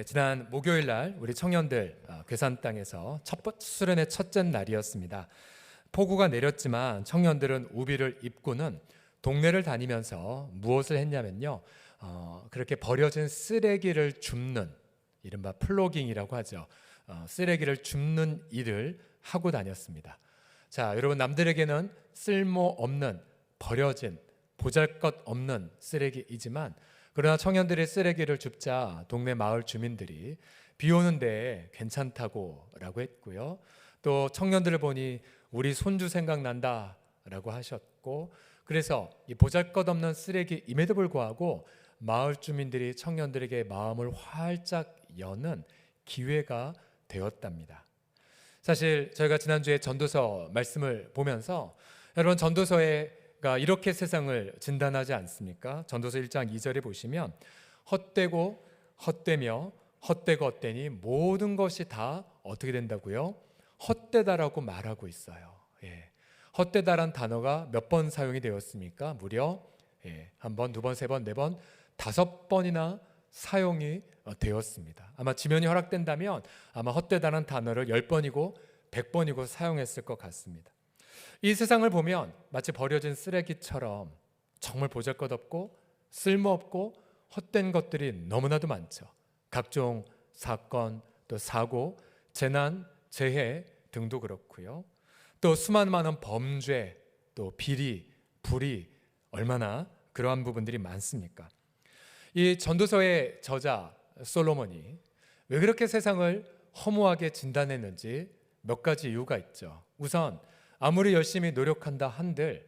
지난 목요일 날 우리 청년들 괴산 땅에서 수련의 첫째 날이었습니다. 폭우가 내렸지만 청년들은 우비를 입고는 동네를 다니면서 무엇을 했냐면요, 그렇게 버려진 쓰레기를 줍는, 이른바 플로깅이라고 하죠. 쓰레기를 줍는 일을 하고 다녔습니다. 자, 여러분, 남들에게는 쓸모없는, 버려진, 보잘것없는 쓰레기이지만, 그러나 청년들이 쓰레기를 줍자 동네 마을 주민들이 비 오는데 괜찮다고 라고 했고요. 또 청년들을 보니 우리 손주 생각난다 라고 하셨고, 그래서 이 보잘것없는 쓰레기임에도 불구하고 마을 주민들이 청년들에게 마음을 활짝 여는 기회가 되었답니다. 사실 저희가 지난주에 전도서 말씀을 보면서 여러분, 전도서가 이렇게 세상을 진단하지 않습니까? 전도서 1장 2절에 보시면 헛되고 헛되며 헛되고 헛되니 모든 것이 다 어떻게 된다고요? 헛되다라고 말하고 있어요. 헛되다란 단어가 몇 번 사용이 되었습니까? 무려 한 번, 두 번, 세 번, 네 번, 5번이나 사용이 되었습니다. 아마 지면이 허락된다면 아마 헛되다는 단어를 10번이고 100번이고 사용했을 것 같습니다. 이 세상을 보면 마치 버려진 쓰레기처럼 정말 보잘것없고 쓸모없고 헛된 것들이 너무나도 많죠. 각종 사건, 또 사고, 재난, 재해 등도 그렇고요. 또 수많은 범죄, 또 비리, 불이 얼마나 그러한 부분들이 많습니까? 이 전도서의 저자 솔로몬이 왜 그렇게 세상을 허무하게 진단했는지 몇 가지 이유가 있죠. 우선 아무리 열심히 노력한다 한들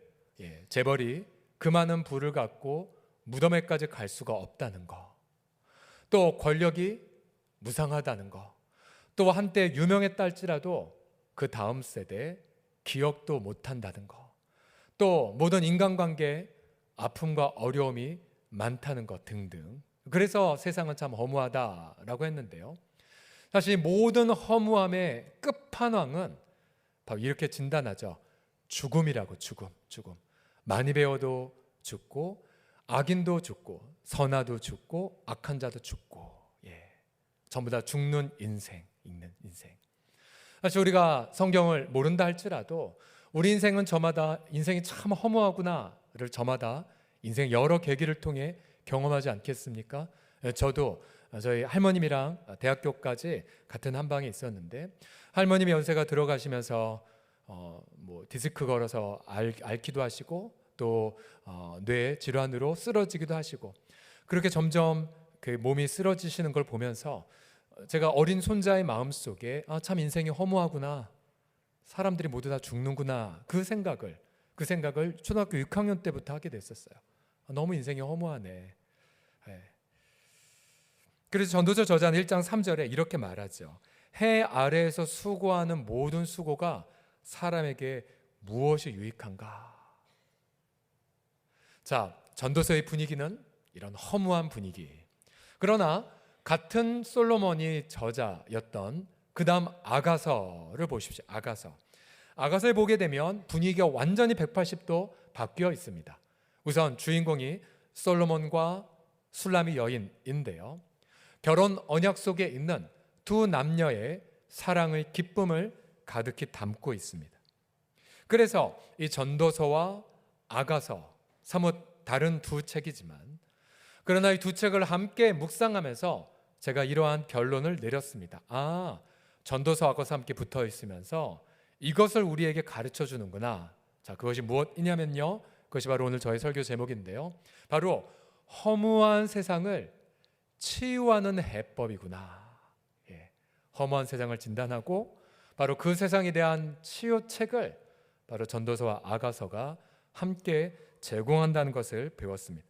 재벌이 그 많은 부를 갖고 무덤에까지 갈 수가 없다는 거, 또 권력이 무상하다는 거, 또 한때 유명했다 할지라도 그 다음 세대 기억도 못한다는 거, 또 모든 인간관계 아픔과 어려움이 많다는 것 등등. 그래서 세상은 참 허무하다라고 했는데요, 사실 모든 허무함의 끝판왕은 바로 이렇게 진단하죠. 죽음이라고. 죽음. 많이 배워도 죽고, 악인도 죽고, 선하도 죽고, 악한 자도 죽고, 전부 다 죽는 인생, 있는 인생. 사실 우리가 성경을 모른다 할지라도 우리 인생은 저마다 인생이 참 허무하구나를 저마다 인생 여러 계기를 통해 경험하지 않겠습니까? 저도 저희 할머님이랑 대학교까지 같은 한 방에 있었는데, 할머님이 연세가 들어가시면서 디스크 걸어서 앓기도 하시고, 또 뇌 질환으로 쓰러지기도 하시고, 그렇게 점점 그 몸이 쓰러지시는 걸 보면서 제가 어린 손자의 마음속에 참 인생이 허무하구나, 사람들이 모두 다 죽는구나, 그 생각을 초등학교 6학년 때부터 하게 됐었어요. 너무 인생이 허무하네. 그래서 전도서 저자는 1장 3절에 이렇게 말하죠. 해 아래에서 수고하는 모든 수고가 사람에게 무엇이 유익한가? 자, 전도서의 분위기는 이런 허무한 분위기. 그러나 같은 솔로몬이 저자였던 그 다음 아가서를 보십시오. 아가서에 보게 되면 분위기가 완전히 180도 바뀌어 있습니다. 우선 주인공이 솔로몬과 술람이 여인인데요, 결혼 언약 속에 있는 두 남녀의 사랑의 기쁨을 가득히 담고 있습니다. 그래서 이 전도서와 아가서, 사뭇 다른 두 책이지만, 그러나 이 두 책을 함께 묵상하면서 제가 이러한 결론을 내렸습니다. 전도서 아가서 함께 붙어 있으면서 이것을 우리에게 가르쳐 주는구나. 자, 그것이 무엇이냐면요, 그것이 바로 오늘 저의 설교 제목인데요, 바로 허무한 세상을 치유하는 해법이구나. 허무한 세상을 진단하고 바로 그 세상에 대한 치유책을 바로 전도서와 아가서가 함께 제공한다는 것을 배웠습니다.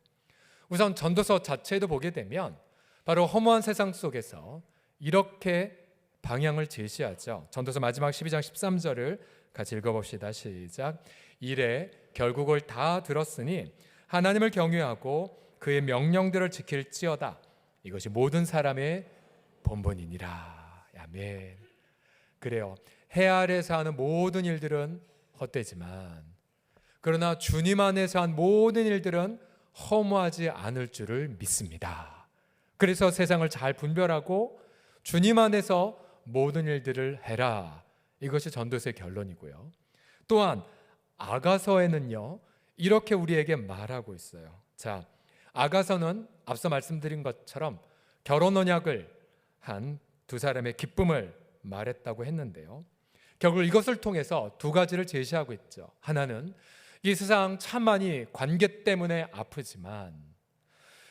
우선 전도서 자체도 보게 되면 바로 허무한 세상 속에서 이렇게 방향을 제시하죠. 전도서 마지막 12장 13절을 같이 읽어봅시다. 시작. 이래 결국을 다 들었으니 하나님을 경외하고 그의 명령들을 지킬지어다. 이것이 모든 사람의 본분이니라. 아멘. 그래요. 해 아래에서 하는 모든 일들은 헛되지만, 그러나 주님 안에서 한 모든 일들은 허무하지 않을 줄을 믿습니다. 그래서 세상을 잘 분별하고 주님 안에서 모든 일들을 해라. 이것이 전도서의 결론이고요. 또한 아가서에는요, 이렇게 우리에게 말하고 있어요. 자, 아가서는 앞서 말씀드린 것처럼 결혼 언약을 한 두 사람의 기쁨을 말했다고 했는데요. 결국 이것을 통해서 두 가지를 제시하고 있죠. 하나는 이 세상 참 많이 관계 때문에 아프지만,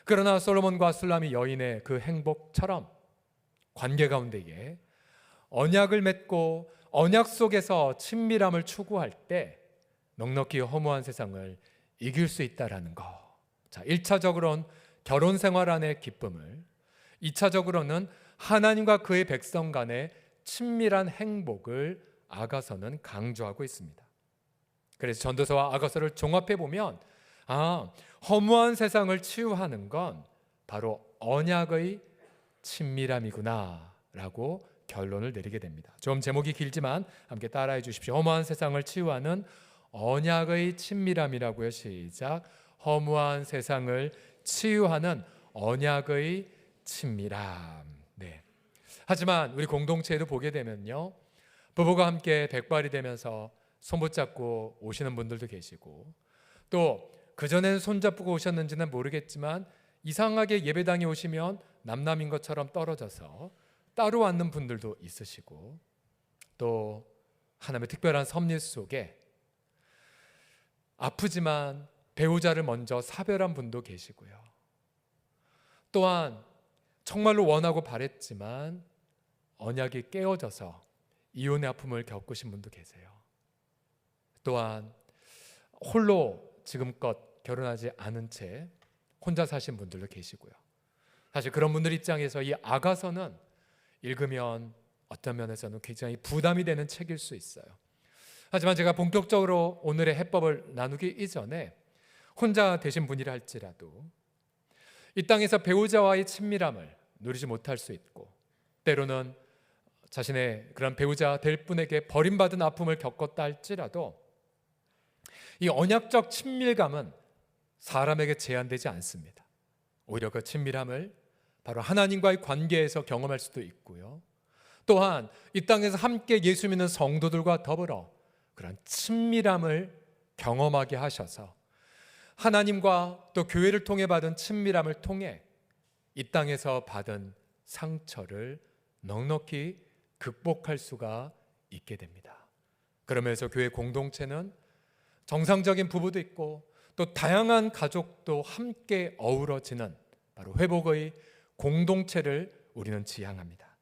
그러나 솔로몬과 술람이 여인의 그 행복처럼 관계 가운데에 언약을 맺고 언약 속에서 친밀함을 추구할 때 넉넉히 허무한 세상을 이길 수 있다라는 거. 자, 1차적으로는 결혼 생활 안의 기쁨을, 2차적으로는 하나님과 그의 백성 간의 친밀한 행복을 아가서는 강조하고 있습니다. 그래서 전도서와 아가서를 종합해 보면 허무한 세상을 치유하는 건 바로 언약의 친밀함이구나 라고 결론을 내리게 됩니다. 좀 제목이 길지만 함께 따라해 주십시오. 허무한 세상을 치유하는 언약의 친밀함이라고요. 시작. 허무한 세상을 치유하는 언약의 친밀함. 네. 하지만 우리 공동체에도 보게 되면요, 부부가 함께 백발이 되면서 손 붙잡고 오시는 분들도 계시고, 또 그전에는 손잡고 오셨는지는 모르겠지만 이상하게 예배당에 오시면 남남인 것처럼 떨어져서 따로 앉는 분들도 있으시고, 또 하나님의 특별한 섭리 속에 아프지만 배우자를 먼저 사별한 분도 계시고요. 또한 정말로 원하고 바랬지만 언약이 깨어져서 이혼의 아픔을 겪으신 분도 계세요. 또한 홀로 지금껏 결혼하지 않은 채 혼자 사신 분들도 계시고요. 사실 그런 분들 입장에서 이 아가서는 읽으면 어떤 면에서는 굉장히 부담이 되는 책일 수 있어요. 하지만 제가 본격적으로 오늘의 해법을 나누기 이전에 혼자 되신 분이라 할지라도 이 땅에서 배우자와의 친밀함을 누리지 못할 수 있고, 때로는 자신의 그런 배우자 될 분에게 버림받은 아픔을 겪었다 할지라도 이 언약적 친밀감은 사람에게 제한되지 않습니다. 오히려 그 친밀함을 바로 하나님과의 관계에서 경험할 수도 있고요. 또한 이 땅에서 함께 예수 믿는 성도들과 더불어 그런 친밀함을 경험하게 하셔서 하나님과 또 교회를 통해 받은 친밀함을 통해 이 땅에서 받은 상처를 넉넉히 극복할 수가 있게 됩니다. 그러면서 교회 공동체는 정상적인 부부도 있고 또 다양한 가족도 함께 어우러지는 바로 회복의 공동체를 우리는 지향합니다.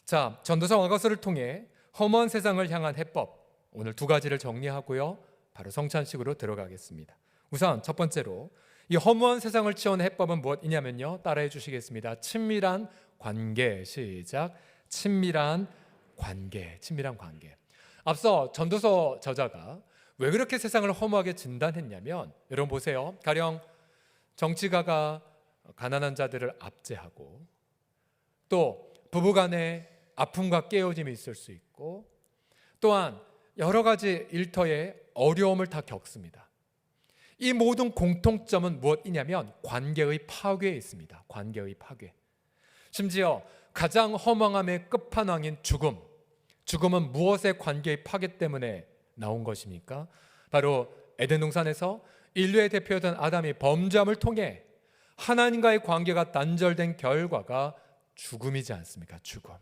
자, 전도서 아가서를 통해 허무한 세상을 향한 해법, 오늘 두 가지를 정리하고요, 바로 성찬식으로 들어가겠습니다. 우선 첫 번째로 이 허무한 세상을 치유하는 해법은 무엇이냐면요, 따라해 주시겠습니다. 친밀한 관계. 시작. 친밀한 관계. 친밀한 관계. 앞서 전도서 저자가 왜 그렇게 세상을 허무하게 진단했냐면, 여러분 보세요. 가령 정치가가 가난한 자들을 압제하고, 또 부부간에 아픔과 깨어짐이 있을 수 있고, 또한 여러 가지 일터에 어려움을 다 겪습니다. 이 모든 공통점은 무엇이냐면 관계의 파괴에 있습니다. 관계의 파괴. 심지어 가장 허망함의 끝판왕인 죽음. 죽음은 무엇의 관계의 파괴 때문에 나온 것입니까? 바로 에덴 동산에서 인류의 대표였던 아담이 범죄함을 통해 하나님과의 관계가 단절된 결과가 죽음이지 않습니까? 죽음.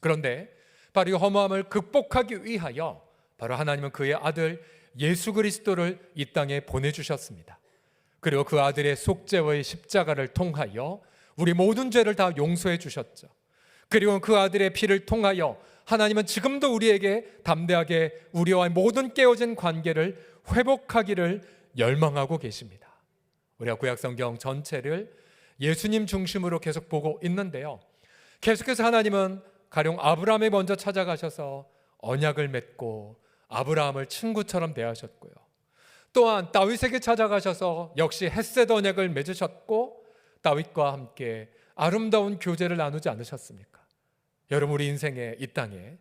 그런데 바로 이 허무함을 극복하기 위하여 바로 하나님은 그의 아들 예수 그리스도를 이 땅에 보내주셨습니다. 그리고 그 아들의 속죄의 십자가를 통하여 우리 모든 죄를 다 용서해 주셨죠. 그리고 그 아들의 피를 통하여 하나님은 지금도 우리에게 담대하게 우리와의 모든 깨어진 관계를 회복하기를 열망하고 계십니다. 우리가 구약성경 전체를 예수님 중심으로 계속 보고 있는데요, 계속해서 하나님은 가령 아브라함에 먼저 찾아가셔서 언약을 맺고 아브라함을 친구처럼 대하셨고요, 또한 다윗에게 찾아가셔서 역시 헷셋 언약을 맺으셨고 다윗과 함께 아름다운 교제를 나누지 않으셨습니까? 여러분, 우리 인생에 이 땅에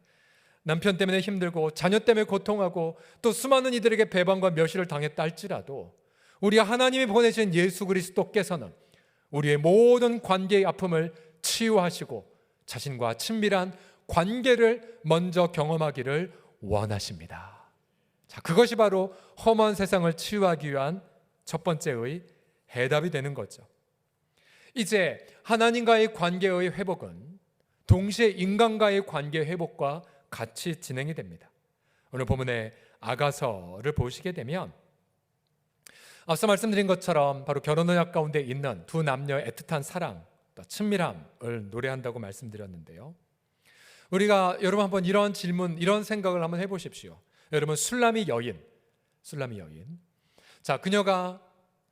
남편 때문에 힘들고 자녀 때문에 고통하고 또 수많은 이들에게 배반과 멸시를 당했다 할지라도 우리 하나님이 보내신 예수 그리스도께서는 우리의 모든 관계의 아픔을 치유하시고 자신과 친밀한 관계를 먼저 경험하기를 원하십니다. 자, 그것이 바로 험한 세상을 치유하기 위한 첫 번째의 해답이 되는 거죠. 이제 하나님과의 관계의 회복은 동시에 인간과의 관계 회복과 같이 진행이 됩니다. 오늘 본문의 아가서를 보시게 되면 앞서 말씀드린 것처럼 바로 결혼의학 가운데 있는 두 남녀의 애틋한 사랑, 또 친밀함을 노래한다고 말씀드렸는데요. 우리가 여러분 한번 이런 질문, 이런 생각을 한번 해보십시오. 여러분 술람이 여인. 자, 그녀가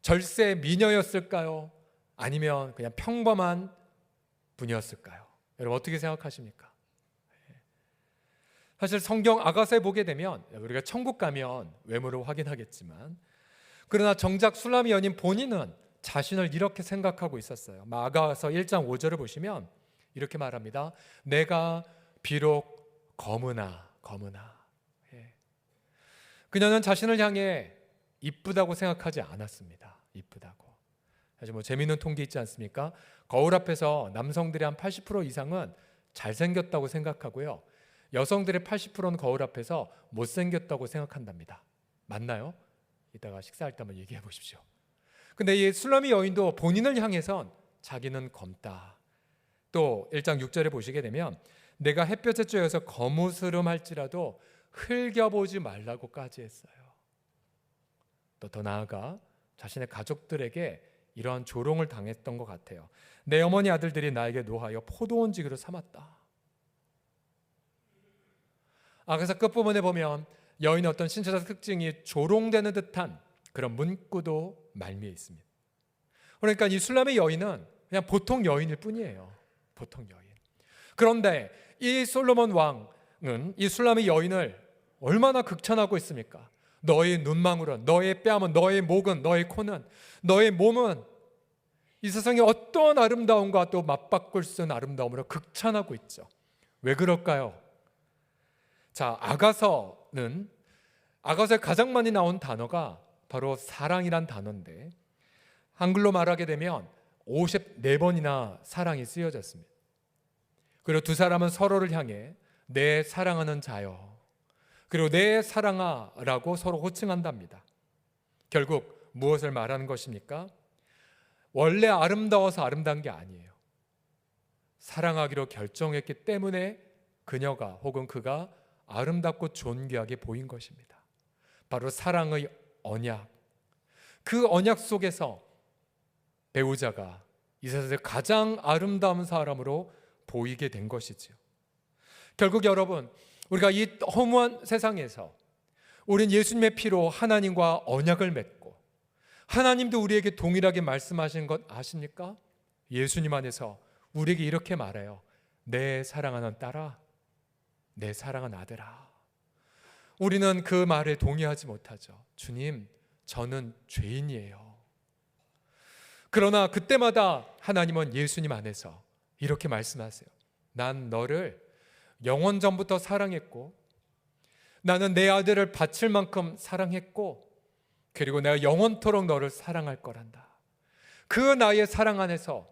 절세 미녀였을까요? 아니면 그냥 평범한 분이었을까요? 여러분 어떻게 생각하십니까? 사실 성경 아가서에 보게 되면 우리가 천국 가면 외모를 확인하겠지만 그러나 정작 술람이 여인 본인은 자신을 이렇게 생각하고 있었어요. 아가서 1장 5절을 보시면 이렇게 말합니다. 내가 비록 검으나. 그녀는 자신을 향해 이쁘다고 생각하지 않았습니다. 이쁘다고. 사실 재미있는 통계 있지 않습니까? 거울 앞에서 남성들의 한 80% 이상은 잘생겼다고 생각하고요. 여성들의 80%는 거울 앞에서 못생겼다고 생각한답니다. 맞나요? 이따가 식사할 때 한번 얘기해 보십시오. 근데 이 술람이 여인도 본인을 향해선 자기는 검다. 또 1장 6절에 보시게 되면 내가 햇볕에 쬐어서 거무스름할지라도 흘겨보지 말라고까지 했어요. 또 더 나아가 자신의 가족들에게 이러한 조롱을 당했던 것 같아요. 내 어머니 아들들이 나에게 노하여 포도원 지기로 삼았다. 그래서 끝부분에 보면 여인의 어떤 신체적 특징이 조롱되는 듯한 그런 문구도 말미에 있습니다. 그러니까 이 술람의 여인은 그냥 보통 여인일 뿐이에요. 보통 여인. 그런데 이 솔로몬 왕은 이 술람의 여인을 얼마나 극찬하고 있습니까? 너의 눈망울은, 너의 뺨은, 너의 목은, 너의 코는, 너의 몸은 이 세상의 어떤 아름다움과 또 맞바꿀 수 없는 아름다움으로 극찬하고 있죠. 왜 그럴까요? 자, 아가서에 가장 많이 나온 단어가 바로 사랑이란 단어인데 한글로 말하게 되면 54번이나 사랑이 쓰여졌습니다. 그리고 두 사람은 서로를 향해 내 사랑하는 자여, 그리고 내 사랑아라고 서로 호칭한답니다. 결국 무엇을 말하는 것입니까? 원래 아름다워서 아름다운 게 아니에요. 사랑하기로 결정했기 때문에 그녀가 혹은 그가 아름답고 존귀하게 보인 것입니다. 바로 사랑의 언약. 그 언약 속에서 배우자가 이 세상에서 가장 아름다운 사람으로 보이게 된 것이지요. 결국 여러분, 우리가 이 허무한 세상에서 우린 예수님의 피로 하나님과 언약을 맺고 하나님도 우리에게 동일하게 말씀하신 것 아십니까? 예수님 안에서 우리에게 이렇게 말해요. 내 사랑하는 딸아, 내 사랑하는 아들아. 우리는 그 말에 동의하지 못하죠. 주님, 저는 죄인이에요. 그러나 그때마다 하나님은 예수님 안에서 이렇게 말씀하세요. 난 너를 영원 전부터 사랑했고 나는 내 아들을 바칠 만큼 사랑했고 그리고 내가 영원토록 너를 사랑할 거란다. 그 나의 사랑 안에서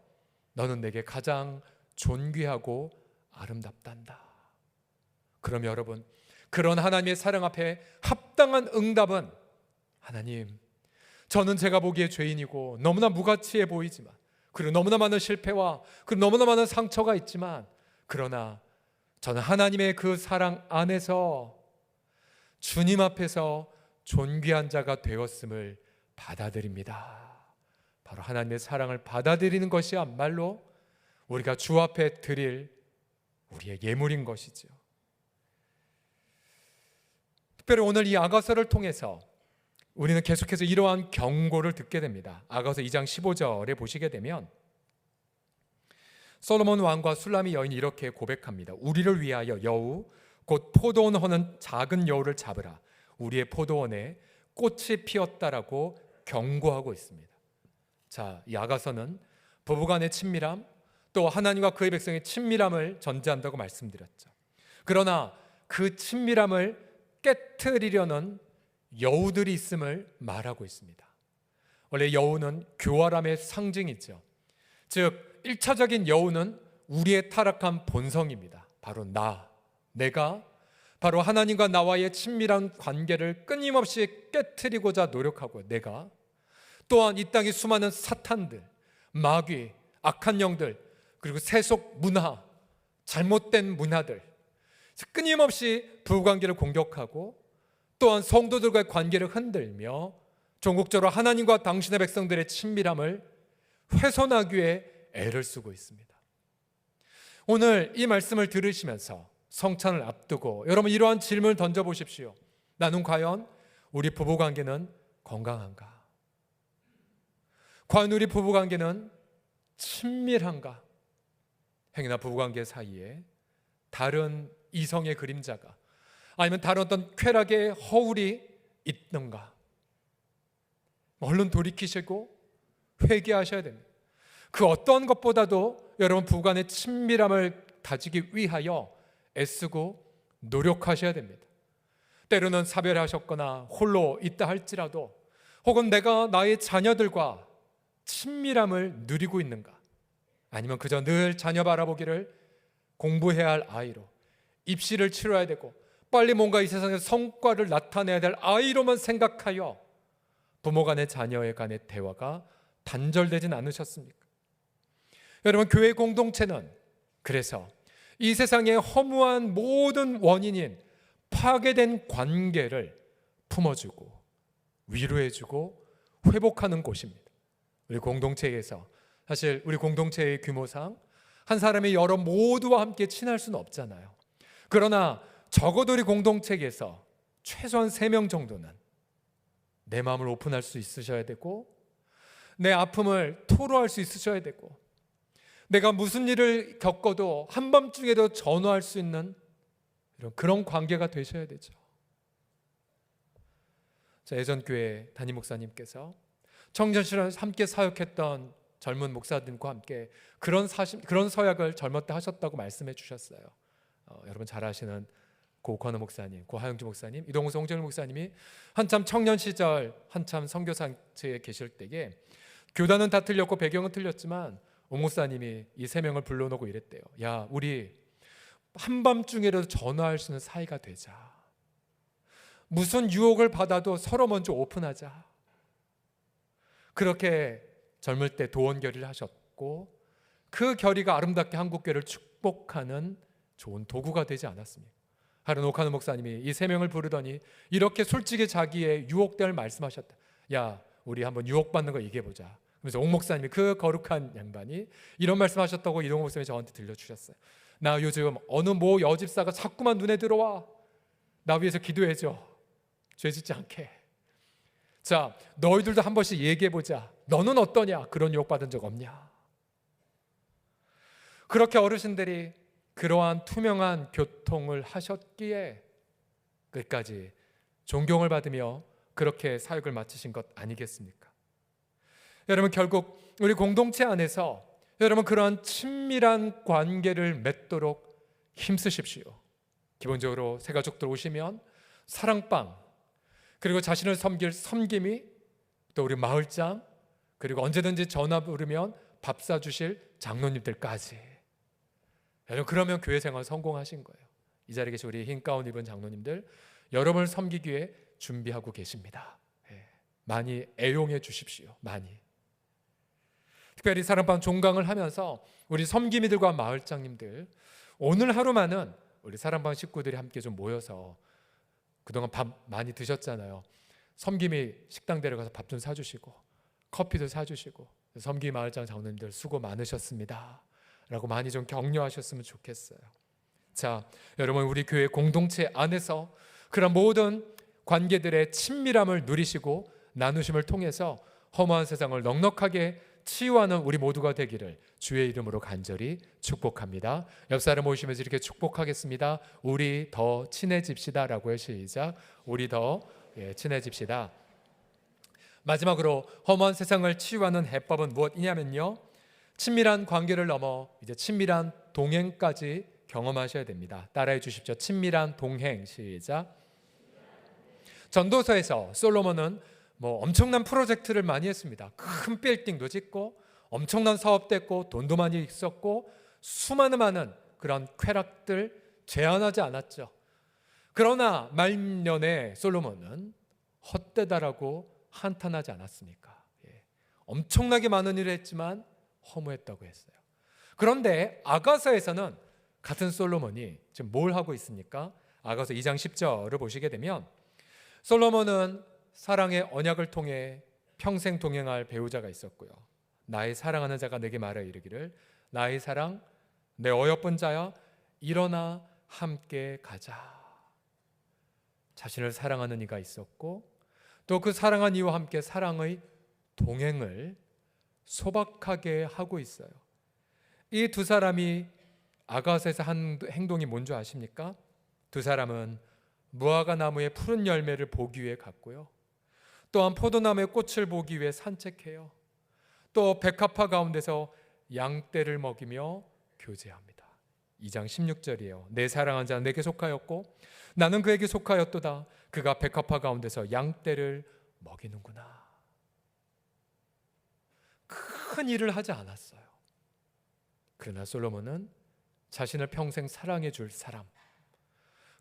너는 내게 가장 존귀하고 아름답단다. 그럼 여러분, 그런 하나님의 사랑 앞에 합당한 응답은 하나님, 저는 제가 보기에 죄인이고 너무나 무가치해 보이지만 그리고 너무나 많은 실패와 그리고 너무나 많은 상처가 있지만 그러나 저는 하나님의 그 사랑 안에서 주님 앞에서 존귀한 자가 되었음을 받아들입니다. 바로 하나님의 사랑을 받아들이는 것이야말로 우리가 주 앞에 드릴 우리의 예물인 것이죠. 특별히 오늘 이 아가서를 통해서 우리는 계속해서 이러한 경고를 듣게 됩니다. 아가서 2장 15절에 보시게 되면 솔로몬 왕과 술람이 여인이 이렇게 고백합니다. 우리를 위하여 여우 곧 포도원 허는 작은 여우를 잡으라. 우리의 포도원에 꽃이 피었다라고 경고하고 있습니다. 자, 이 아가서는 부부간의 친밀함 또 하나님과 그의 백성의 친밀함을 전제한다고 말씀드렸죠. 그러나 그 친밀함을 깨트리려는 여우들이 있음을 말하고 있습니다. 원래 여우는 교활함의 상징이죠. 즉 1차적인 여우는 우리의 타락한 본성입니다. 바로 내가 바로 하나님과 나와의 친밀한 관계를 끊임없이 깨트리고자 노력하고, 내가 또한 이 땅의 수많은 사탄들, 마귀, 악한 영들, 그리고 세속 문화, 잘못된 문화들, 끊임없이 부부관계를 공격하고 또한 성도들과의 관계를 흔들며 전국적으로 하나님과 당신의 백성들의 친밀함을 훼손하기 위해 애를 쓰고 있습니다. 오늘 이 말씀을 들으시면서 성찬을 앞두고 여러분 이러한 질문을 던져보십시오. 나는 과연 우리 부부관계는 건강한가? 과연 우리 부부관계는 친밀한가? 행여나 부부관계 사이에 다른 이성의 그림자가, 아니면 다른 어떤 쾌락의 허울이 있는가? 얼른 돌이키시고 회개하셔야 됩니다. 그 어떤 것보다도 여러분 부부간의 친밀함을 다지기 위하여 애쓰고 노력하셔야 됩니다. 때로는 사별하셨거나 홀로 있다 할지라도, 혹은 내가 나의 자녀들과 친밀함을 누리고 있는가, 아니면 그저 늘 자녀 바라보기를 공부해야 할 아이로, 입시를 치러야 되고 빨리 뭔가 이 세상에서 성과를 나타내야 될 아이로만 생각하여 부모 간의 자녀 간의 대화가 단절되진 않으셨습니까? 여러분, 교회 공동체는 그래서 이 세상의 허무한 모든 원인인 파괴된 관계를 품어주고 위로해주고 회복하는 곳입니다. 우리 공동체에서 사실 우리 공동체의 규모상 한 사람이 여러 모두와 함께 친할 수는 없잖아요. 그러나 적어도 우리 공동체에서 최소한 3명 정도는 내 마음을 오픈할 수 있으셔야 되고, 내 아픔을 토로할 수 있으셔야 되고, 내가 무슨 일을 겪어도 한밤중에도 전화할 수 있는 그런 관계가 되셔야 되죠. 예전 교회 담임 목사님께서 청년실에 함께 사역했던 젊은 목사들과 함께 그런 서약을 젊을 때 하셨다고 말씀해 주셨어요. 여러분 잘 아시는 고 권호 목사님, 고 하영주 목사님, 이동수 홍정일 목사님이 한참 청년 시절 한참 선교사체에 계실 때에 교단은 다 틀렸고 배경은 틀렸지만 오 목사님이 이 3명을 불러놓고 이랬대요. 야, 우리 한밤중에라도 전화할 수 있는 사이가 되자. 무슨 유혹을 받아도 서로 먼저 오픈하자. 그렇게 젊을 때 도원 결의를 하셨고, 그 결의가 아름답게 한국교회를 축복하는 좋은 도구가 되지 않았습니까? 하루 오카노 목사님이 이 3명을 부르더니 이렇게 솔직히 자기의 유혹됨을 말씀하셨다. 야, 우리 한번 유혹받는 거 얘기해보자. 그래서 옥 목사님이, 그 거룩한 양반이 이런 말씀하셨다고 이동호 목사님이 저한테 들려주셨어요. 나 요즘 어느 모 여집사가 자꾸만 눈에 들어와. 나 위해서 기도해줘. 죄 짓지 않게. 자, 너희들도 한 번씩 얘기해보자. 너는 어떠냐? 그런 유혹받은 적 없냐? 그렇게 어르신들이 그러한 투명한 교통을 하셨기에 끝까지 존경을 받으며 그렇게 사역을 마치신 것 아니겠습니까? 여러분, 결국 우리 공동체 안에서 여러분 그러한 친밀한 관계를 맺도록 힘쓰십시오. 기본적으로 새 가족들 오시면 사랑방, 그리고 자신을 섬길 섬김이, 또 우리 마을장, 그리고 언제든지 전화 부르면 밥 사주실 장로님들까지. 여러분, 그러면 교회 생활 성공하신 거예요. 이 자리에 계신 우리 흰 가운 입은 장로님들, 여러분을 섬기기 위해 준비하고 계십니다. 많이 애용해 주십시오. 많이. 특별히 사랑방 종강을 하면서 우리 섬김이들과 마을장님들, 오늘 하루만은 우리 사랑방 식구들이 함께 좀 모여서, 그동안 밥 많이 드셨잖아요. 섬김이 식당 데려가서 밥 좀 사주시고 커피도 사주시고, 섬김이 마을장 장로님들 수고 많으셨습니다 라고 많이 좀 격려하셨으면 좋겠어요. 자, 여러분, 우리 교회 공동체 안에서 그런 모든 관계들의 친밀함을 누리시고 나누심을 통해서 허무한 세상을 넉넉하게 치유하는 우리 모두가 되기를 주의 이름으로 간절히 축복합니다. 옆 사람 모시면서 이렇게 축복하겠습니다. 우리 더 친해집시다 라고요. 시작. 우리 더 친해집시다. 마지막으로 허무한 세상을 치유하는 해법은 무엇이냐면요, 친밀한 관계를 넘어 이제 친밀한 동행까지 경험하셔야 됩니다. 따라해 주십시오. 친밀한 동행. 시작. 전도서에서 솔로몬은 엄청난 프로젝트를 많이 했습니다. 큰 빌딩도 짓고 엄청난 사업도 했고 돈도 많이 있었고 수많은 많은 그런 쾌락들 제한하지 않았죠. 그러나 말년에 솔로몬은 헛되다라고 한탄하지 않았습니까? 엄청나게 많은 일을 했지만 허무했다고 했어요. 그런데 아가서에서는 같은 솔로몬이 지금 뭘 하고 있습니까? 아가서 2장 10절을 보시게 되면 솔로몬은 사랑의 언약을 통해 평생 동행할 배우자가 있었고요. 나의 사랑하는 자가 내게 말하여 이르기를 나의 사랑 내 어여쁜 자야 일어나 함께 가자. 자신을 사랑하는 이가 있었고 또 그 사랑한 이와 함께 사랑의 동행을 소박하게 하고 있어요. 이 두 사람이 아가서에서 한 행동이 뭔지 아십니까? 두 사람은 무화과 나무의 푸른 열매를 보기 위해 갔고요. 또한 포도나무의 꽃을 보기 위해 산책해요. 또 백합화 가운데서 양떼를 먹이며 교제합니다. 2장 16절이에요. 내 사랑한 자는 내게 속하였고 나는 그에게 속하였도다. 그가 백합화 가운데서 양떼를 먹이는구나. 큰 일을 하지 않았어요. 그러나 솔로몬은 자신을 평생 사랑해 줄 사람,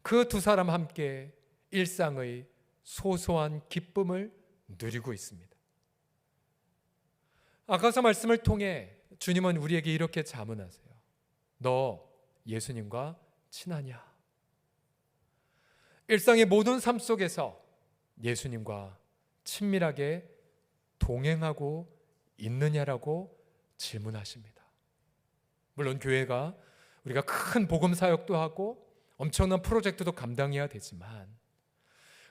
그 두 사람 함께 일상의 소소한 기쁨을 누리고 있습니다. 아가서 말씀을 통해 주님은 우리에게 이렇게 자문하세요. 너 예수님과 친하냐? 일상의 모든 삶 속에서 예수님과 친밀하게 동행하고 있느냐라고 질문하십니다. 물론 교회가 우리가 큰 복음 사역도 하고 엄청난 프로젝트도 감당해야 되지만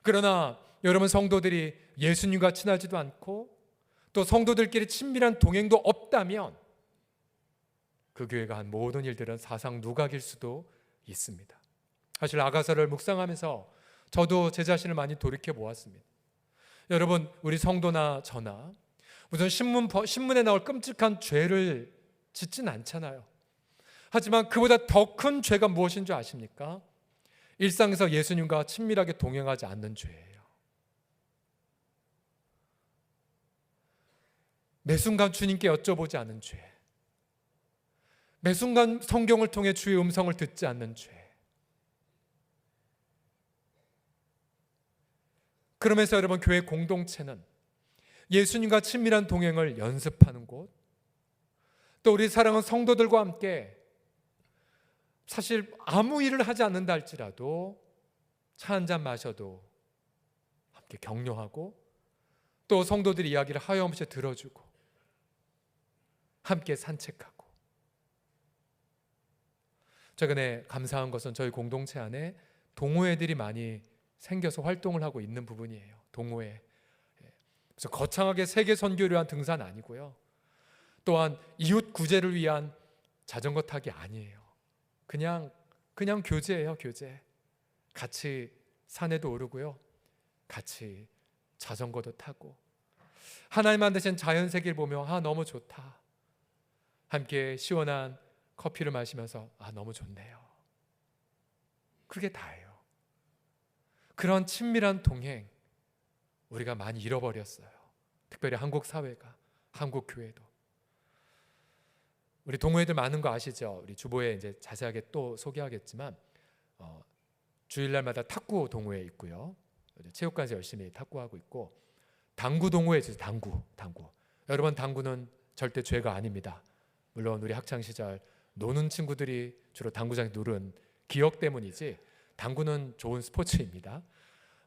그러나 여러분 성도들이 예수님과 친하지도 않고 또 성도들끼리 친밀한 동행도 없다면 그 교회가 한 모든 일들은 사상 누각일 수도 있습니다. 사실 아가서를 묵상하면서 저도 제 자신을 많이 돌이켜 보았습니다. 여러분 우리 성도나 저나 무슨 신문에 나올 끔찍한 죄를 짓진 않잖아요. 하지만 그보다 더 큰 죄가 무엇인 줄 아십니까? 일상에서 예수님과 친밀하게 동행하지 않는 죄예요. 매 순간 주님께 여쭤보지 않은 죄, 매 순간 성경을 통해 주의 음성을 듣지 않는 죄. 그러면서 여러분 교회 공동체는 예수님과 친밀한 동행을 연습하는 곳, 또 우리 사랑하는 성도들과 함께 사실 아무 일을 하지 않는다 할지라도 차 한 잔 마셔도 함께 격려하고 또 성도들의 이야기를 하염없이 들어주고 함께 산책하고. 최근에 감사한 것은 저희 공동체 안에 동호회들이 많이 생겨서 활동을 하고 있는 부분이에요. 동호회. 그래서 거창하게 세계 선교를 위한 등산 아니고요. 또한 이웃 구제를 위한 자전거 타기 아니에요. 그냥 교제예요, 교제. 같이 산에도 오르고요. 같이 자전거도 타고 하나님 만드신 자연 세계를 보며 너무 좋다. 함께 시원한 커피를 마시면서 너무 좋네요. 그게 다예요. 그런 친밀한 동행 우리가 많이 잃어버렸어요. 특별히 한국 사회가, 한국 교회도. 우리 동호회들 많은 거 아시죠? 우리 주보에 이제 자세하게 또 소개하겠지만 주일날마다 탁구 동호회 있고요. 체육관에서 열심히 탁구하고 있고 당구 동호회 있어요. 당구. 여러분 당구는 절대 죄가 아닙니다. 물론 우리 학창 시절 노는 친구들이 주로 당구장에 누른 기억 때문이지 당구는 좋은 스포츠입니다.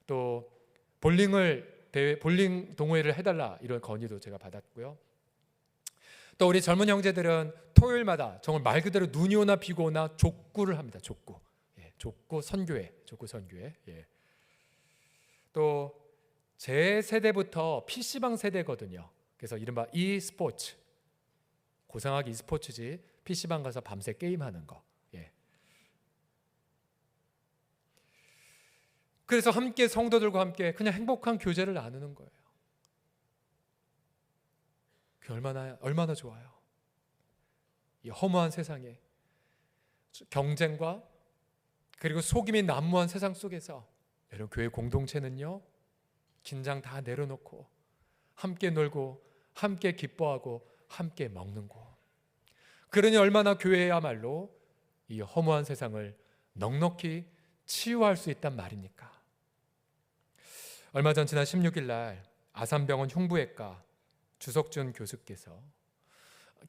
또 볼링 동호회를 해달라 이런 건의도 제가 받았고요. 또 우리 젊은 형제들은 토요일마다 정말 말 그대로 눈이 오나 비가 오나 족구를 합니다. 족구 선교회. 또 제 세대부터 PC방 세대거든요. 그래서 이른바 e스포츠, 고상하게 e스포츠지 PC방 가서 밤새 게임하는 거. 그래서 함께 성도들과 함께 그냥 행복한 교제를 나누는 거예요. 그게 얼마나 좋아요. 이 허무한 세상에 경쟁과 그리고 속임이 난무한 세상 속에서 여러분 교회 공동체는요 긴장 다 내려놓고 함께 놀고 함께 기뻐하고 함께 먹는 곳. 그러니 얼마나 교회야말로 이 허무한 세상을 넉넉히 치유할 수 있단 말입니까? 얼마 전 지난 16일 날 아산병원 흉부외과 주석준 교수께서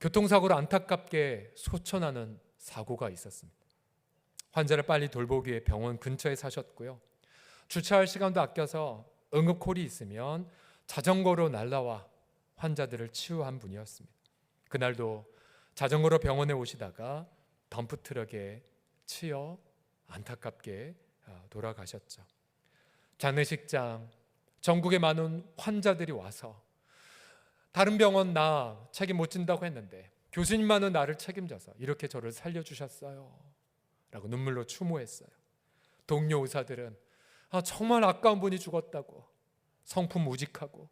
교통사고로 안타깝게 소천하는 사고가 있었습니다. 환자를 빨리 돌보기 위해 병원 근처에 사셨고요. 주차할 시간도 아껴서 응급콜이 있으면 자전거로 날라와 환자들을 치유한 분이었습니다. 그날도 자전거로 병원에 오시다가 덤프트럭에 치여 안타깝게 돌아가셨죠. 장례식장, 전국에 많은 환자들이 와서 다른 병원 나 책임 못 진다고 했는데 교수님만은 나를 책임져서 이렇게 저를 살려주셨어요 라고 눈물로 추모했어요. 동료 의사들은 정말 아까운 분이 죽었다고, 성품 우직하고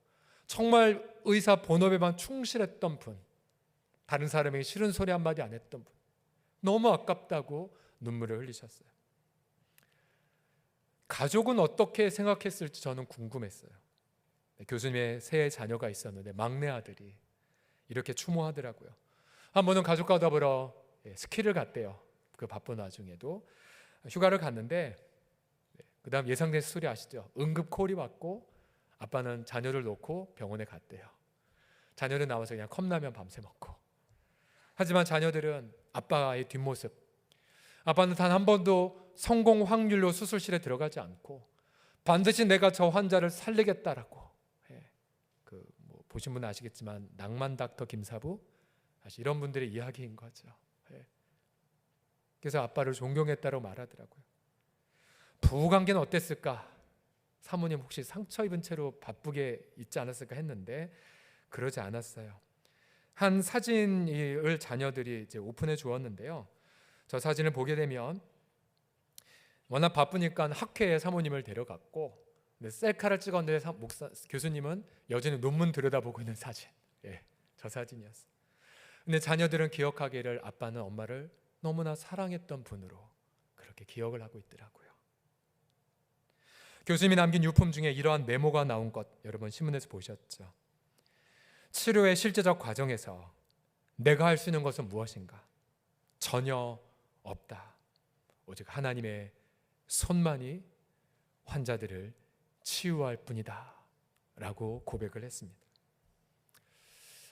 정말 의사 본업에만 충실했던 분, 다른 사람에게 싫은 소리 한마디 안 했던 분, 너무 아깝다고 눈물을 흘리셨어요. 가족은 어떻게 생각했을지 저는 궁금했어요. 교수님의 세 자녀가 있었는데 막내 아들이 이렇게 추모하더라고요. 한 번은 가족과 더불어 스키를 갔대요. 그 바쁜 와중에도 휴가를 갔는데 그 다음 예상된 스토리 아시죠? 응급콜이 왔고 아빠는 자녀를 놓고 병원에 갔대요. 자녀는 나와서 그냥 컵라면 밤새 먹고, 하지만 자녀들은 아빠의 뒷모습, 아빠는 단 한 번도 성공 확률로 수술실에 들어가지 않고 반드시 내가 저 환자를 살리겠다라고, 보신 분은 아시겠지만 낭만 닥터 김사부, 사실 이런 분들의 이야기인 거죠. 그래서 아빠를 존경했다고 말하더라고요. 부부관계는 어땠을까? 사모님 혹시 상처 입은 채로 바쁘게 있지 않았을까 했는데 그러지 않았어요. 한 사진을 자녀들이 이제 오픈해 주었는데요. 저 사진을 보게 되면 워낙 바쁘니까 학회에 사모님을 데려갔고, 셀카를 찍었는데 교수님은 여전히 논문 들여다보고 있는 사진. 저 사진이었어요. 근데 자녀들은 기억하기를 아빠는 엄마를 너무나 사랑했던 분으로 그렇게 기억을 하고 있더라고요. 교수님이 남긴 유품 중에 이러한 메모가 나온 것 여러분 신문에서 보셨죠? 치료의 실제적 과정에서 내가 할 수 있는 것은 무엇인가? 전혀 없다. 오직 하나님의 손만이 환자들을 치유할 뿐이다 라고 고백을 했습니다.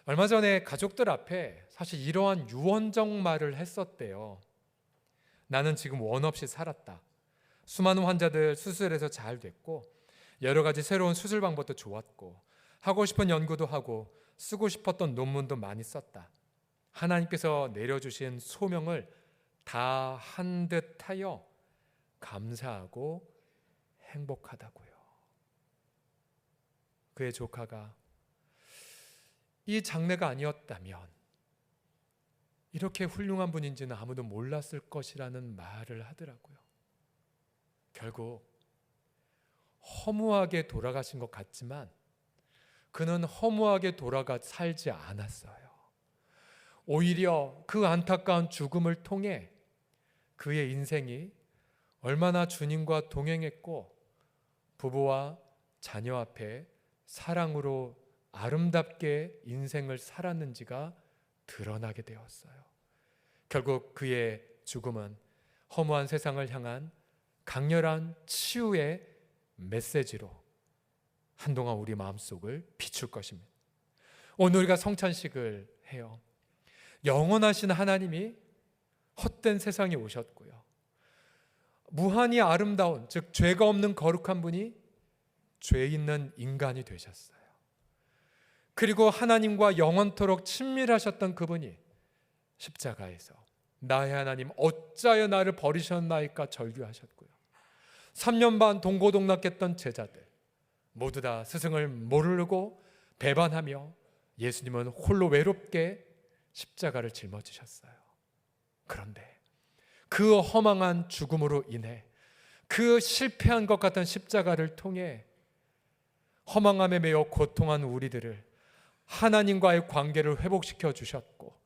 얼마 전에 가족들 앞에 사실 이러한 유언적 말을 했었대요. 나는 지금 원 없이 살았다. 수많은 환자들 수술해서 잘 됐고 여러 가지 새로운 수술 방법도 좋았고 하고 싶은 연구도 하고 쓰고 싶었던 논문도 많이 썼다. 하나님께서 내려주신 소명을 다 한 듯하여 감사하고 행복하다고요. 그의 조카가 이 장례가 아니었다면 이렇게 훌륭한 분인지는 아무도 몰랐을 것이라는 말을 하더라고요. 결국 허무하게 돌아가신 것 같지만 그는 허무하게 돌아가 살지 않았어요. 오히려 그 안타까운 죽음을 통해 그의 인생이 얼마나 주님과 동행했고 부부와 자녀 앞에 사랑으로 아름답게 인생을 살았는지가 드러나게 되었어요. 결국 그의 죽음은 허무한 세상을 향한 강렬한 치유의 메시지로 한동안 우리 마음속을 비출 것입니다. 오늘 우리가 성찬식을 해요. 영원하신 하나님이 헛된 세상에 오셨고요. 무한히 아름다운, 즉 죄가 없는 거룩한 분이 죄 있는 인간이 되셨어요. 그리고 하나님과 영원토록 친밀하셨던 그분이 십자가에서 나의 하나님 어찌하여 나를 버리셨나이까 절규하셨고요. 3년 반 동고동락했던 제자들 모두 다 스승을 모르고 배반하며 예수님은 홀로 외롭게 십자가를 짊어지셨어요. 그런데 그 허망한 죽음으로 인해 그 실패한 것 같은 십자가를 통해 허망함에 매여 고통한 우리들을 하나님과의 관계를 회복시켜 주셨고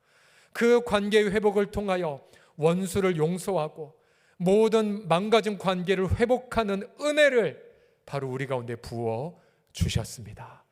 그 관계의 회복을 통하여 원수를 용서하고 모든 망가진 관계를 회복하는 은혜를 바로 우리 가운데 부어 주셨습니다.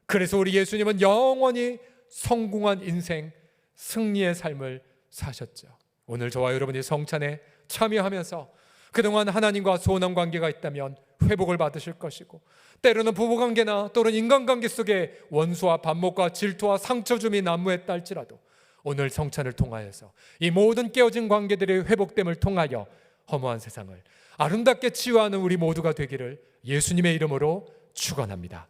그래서 우리 예수님은 영원히 성공한 인생, 승리의 삶을 사셨죠. 오늘 저와 여러분이 성찬에 참여하면서 그동안 하나님과 소원한 관계가 있다면 회복을 받으실 것이고, 때로는 부부관계나 또는 인간관계 속에 원수와 반목과 질투와 상처 줌이 난무했다 할지라도 오늘 성찬을 통하여서 이 모든 깨어진 관계들의 회복됨을 통하여 허무한 세상을 아름답게 치유하는 우리 모두가 되기를 예수님의 이름으로 축원합니다.